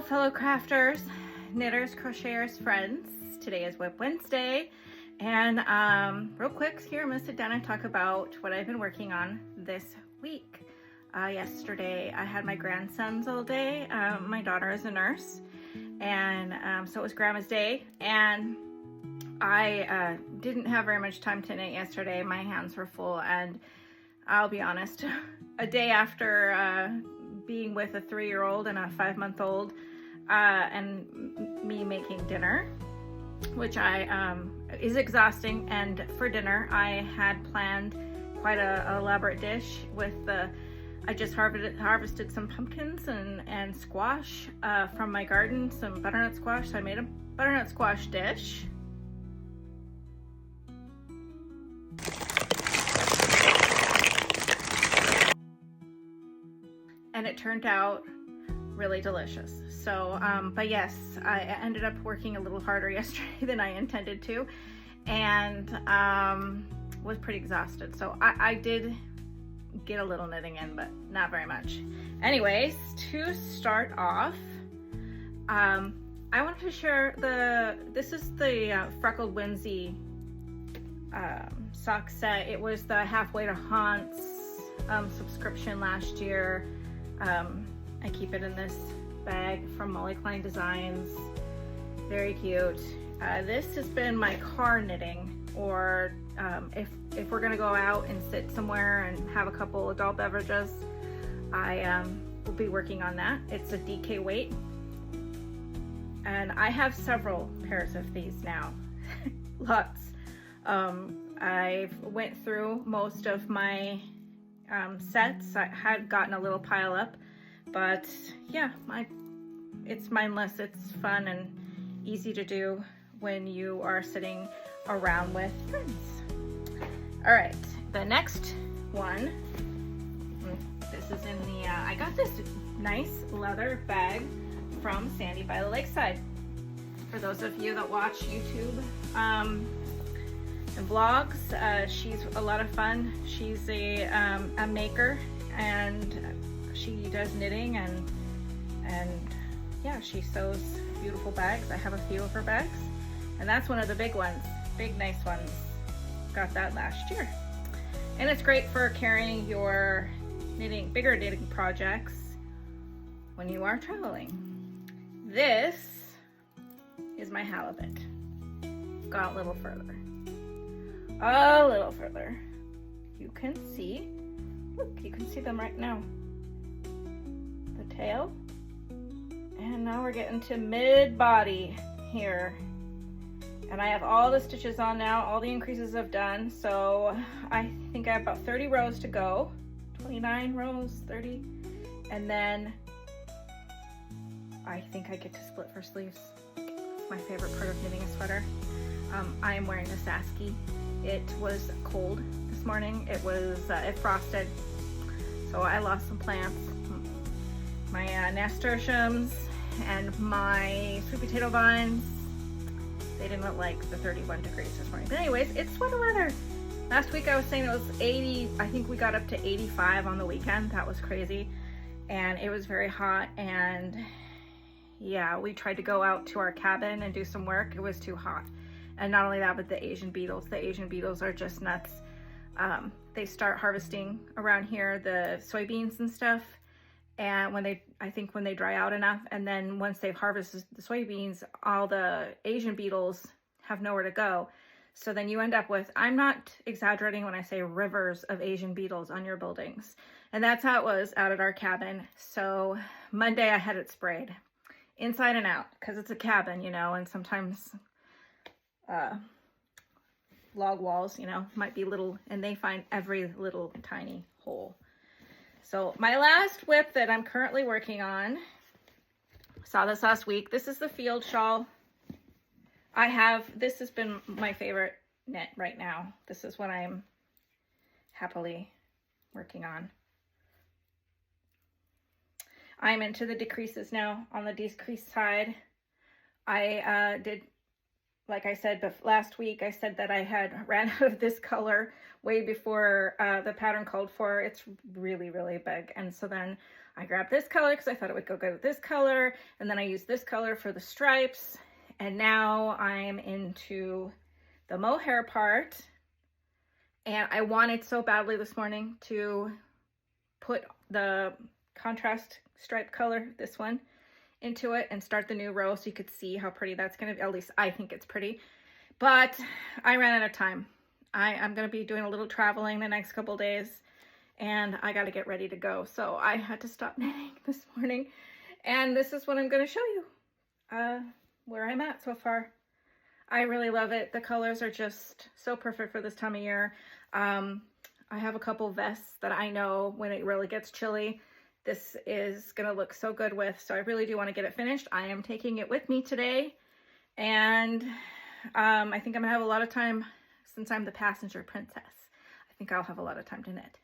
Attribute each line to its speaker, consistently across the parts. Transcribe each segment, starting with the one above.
Speaker 1: fellow crafters, knitters, crocheters, friends. Today is WIP Wednesday, and real quick here, I'm gonna sit down and talk about what I've been working on this week. Yesterday I had my grandsons all day. My daughter is a nurse, and so it was Grandma's Day, and I didn't have very much time to knit yesterday. My hands were full, and I'll be honest, a day after being with a 3-year-old and a 5-month-old and me making dinner, which is exhausting. And for dinner I had planned quite a elaborate dish with I just harvested some pumpkins and squash from my garden, some butternut squash. So I made a butternut squash dish. And it turned out really delicious. So, but yes, I ended up working a little harder yesterday than I intended to, and was pretty exhausted. So I did get a little knitting in, but not very much. Anyways, to start off, I wanted to share this is the Freckled Wednesday sock set. It was the Halfway to Haunts subscription last year. I keep it in this bag from Molly Klein Designs. Very cute. This has been my car knitting, or if we're gonna go out and sit somewhere and have a couple adult beverages, I will be working on that. It's a DK weight, and I have several pairs of these now. Lots. I've went through most of my sets. I had gotten a little pile up, but yeah, it's mindless. It's fun and easy to do when you are sitting around with friends. All right, the next one, this is in the I got this nice leather bag from Sandy by the Lakeside. For those of you that watch YouTube and vlogs, she's a lot of fun. She's a maker, and she does knitting, and yeah, she sews beautiful bags. I have a few of her bags, and that's one of the big ones, big nice ones. Got that last year, and it's great for carrying your bigger knitting projects when you are traveling. This is my halibut. Got a little further. You can see, look, you can see them right now. The tail, and now we're getting to mid-body here. And I have all the stitches on now, all the increases I've done. So I think I have about 30 rows to go, 29 rows, 30. And then I think I get to split for sleeves. It's my favorite part of knitting a sweater. I am wearing the Sasky. It was cold this morning. It frosted, so I lost some plants. My nasturtiums and my sweet potato vines, they didn't like the 31 degrees this morning. But anyways, it's sweater weather. Last week I was saying it was 80. I think we got up to 85 on the weekend. That was crazy, and it was very hot. And yeah, we tried to go out to our cabin and do some work. It was too hot. And not only that, but the Asian beetles. The Asian beetles are just nuts. They start harvesting around here the soybeans and stuff, and when they dry out enough, and then once they've harvested the soybeans, all the Asian beetles have nowhere to go. So then you end up with, I'm not exaggerating when I say rivers of Asian beetles on your buildings. And that's how it was out at our cabin. So Monday I had it sprayed inside and out, because it's a cabin, you know, and sometimes log walls, you know, might be little, and they find every little tiny hole. So my last WIP that I'm currently working on, saw this last week. This is the field shawl. This has been my favorite knit right now. This is what I'm happily working on. I'm into the decreases now. On the decrease side, I did, like I said, but last week I said that I had ran out of this color way before the pattern called for. It's really, really big. And so then I grabbed this color because I thought it would go good with this color, and then I used this color for the stripes, and now I'm into the mohair part, and I wanted so badly this morning to put the contrast stripe color, this one, into it and start the new row so you could see how pretty that's going to be. At least I think it's pretty, but I ran out of time. I'm going to be doing a little traveling the next couple days, and I got to get ready to go. So I had to stop knitting this morning, and this is what I'm going to show you, where I'm at so far. I really love it. The colors are just so perfect for this time of year. I have a couple vests that I know when it really gets chilly, this is going to look so good with, so I really do want to get it finished. I am taking it with me today, and I think I'm going to have a lot of time since I'm the passenger princess. I think I'll have a lot of time to knit.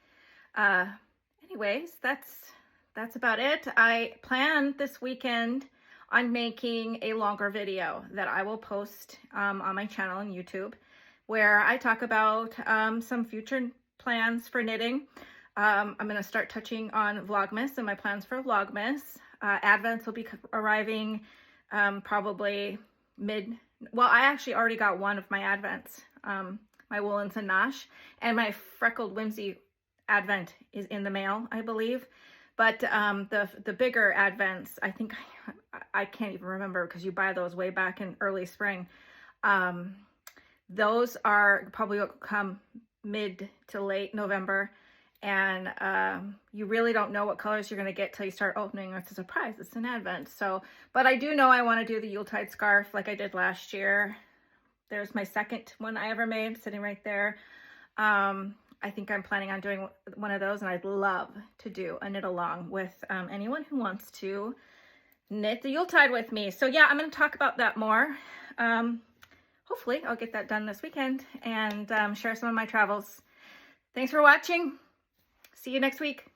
Speaker 1: Anyways, that's about it. I plan this weekend on making a longer video that I will post on my channel on YouTube, where I talk about some future plans for knitting. I'm going to start touching on Vlogmas and my plans for Vlogmas. Advents will be arriving probably well, I actually already got one of my Advents, my Woolens and Nosh, and my Freckled Whimsy Advent is in the mail, I believe. But the bigger Advents, I think, I can't even remember because you buy those way back in early spring. Those are probably will come mid to late November, and you really don't know what colors you're going to get till you start opening. It's a surprise. It's an Advent. So, but I do know I want to do the Yuletide scarf like I did last year. There's my second one I ever made, sitting right there. I think I'm planning on doing one of those, and I'd love to do a knit along with anyone who wants to knit the Yuletide with me. So yeah, I'm going to talk about that more. Hopefully I'll get that done this weekend and share some of my travels. Thanks for watching. See you next week.